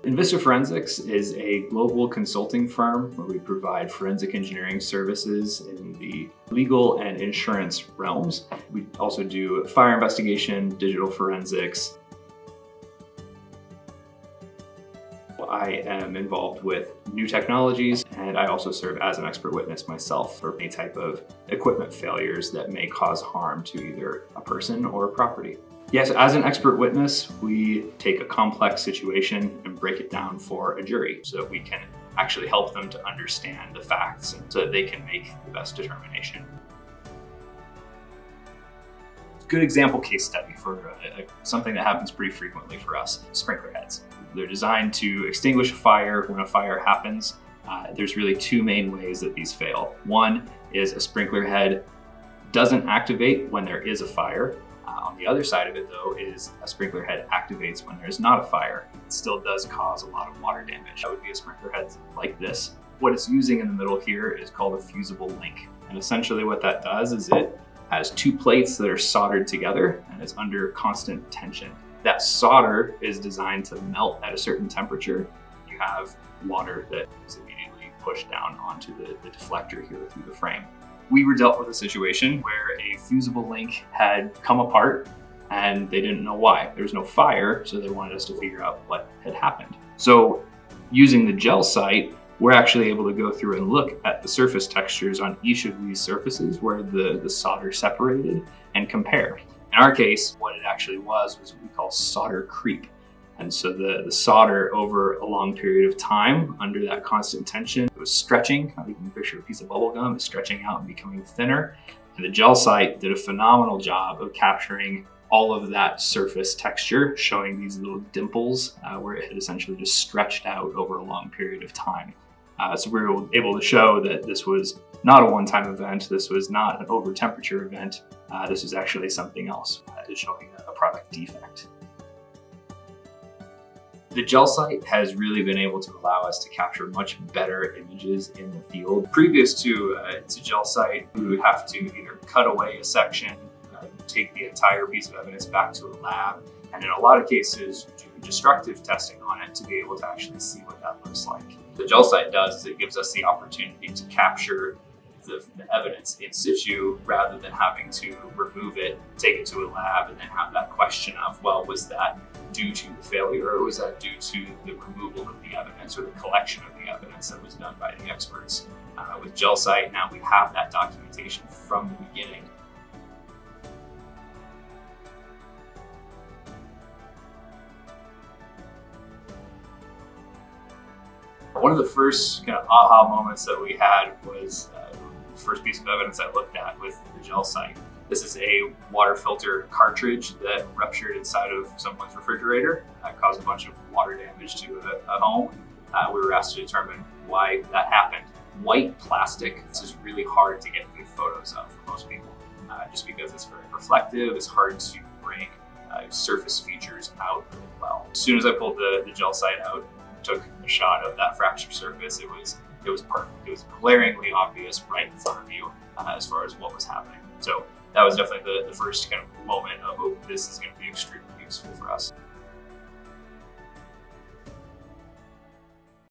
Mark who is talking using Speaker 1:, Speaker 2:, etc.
Speaker 1: Envista Forensics is a global consulting firm where we provide forensic engineering services in the legal and insurance realms. We also do fire investigation, digital forensics. I am involved with new technologies, and I also serve as an expert witness myself for any type of equipment failures that may cause harm to either a person or property. Yes, as an expert witness, we take a complex situation and break it down for a jury so that we can actually help them to understand the facts and so that they can make the best determination. Good example case study for something that happens pretty frequently for us: sprinkler heads. They're designed to extinguish a fire when a fire happens. There's really two main ways that these fail. One is a sprinkler head doesn't activate when there is a fire. On the other side of it, though, is a sprinkler head activates when there's not a fire. It still does cause a lot of water damage. That would be a sprinkler head like this. What it's using in the middle here is called a fusible link. And essentially what that does is it has two plates that are soldered together and it's under constant tension. That solder is designed to melt at a certain temperature. You have water that is immediately pushed down onto the deflector here through the frame. We were dealt with a situation where a fusible link had come apart and they didn't know why. There was no fire, so they wanted us to figure out what had happened. So using the GelSight, we're actually able to go through and look at the surface textures on each of these surfaces where the solder separated and compare. In our case, what it actually was what we call solder creep. And so the solder over a long period of time under that constant tension, it was stretching. You can picture a piece of bubble gum, it's stretching out and becoming thinner. And the GelSight did a phenomenal job of capturing all of that surface texture, showing these little dimples where it had essentially just stretched out over a long period of time. So we were able to show that this was not a one-time event. This was not an over temperature event. This was actually something else, showing a product defect. The GelSight has really been able to allow us to capture much better images in the field. Previous to GelSight, we would have to either cut away a section, take the entire piece of evidence back to a lab, and in a lot of cases do destructive testing on it to be able to actually see what that looks like. The GelSight does is it gives us the opportunity to capture the evidence in situ rather than having to remove it, take it to a lab, and then have that question of, well, was that due to the failure or was that due to the removal of the evidence or the collection of the evidence that was done by the experts? With GelSight, now we have that documentation from the beginning. One of the first kind of aha moments that we had was the first piece of evidence I looked at with the GelSight. This is a water filter cartridge that ruptured inside of someone's refrigerator, caused a bunch of water damage to a home. We were asked to determine why that happened. White plastic, this is really hard to get good photos of for most people, just because it's very reflective. It's hard to bring surface features out really well. As soon as I pulled the GelSight out, took a shot of that fracture surface, it was perfect. It was glaringly obvious right in front of you as far as what was happening. So that was definitely the first kind of moment of, oh, this is going to be extremely useful for us.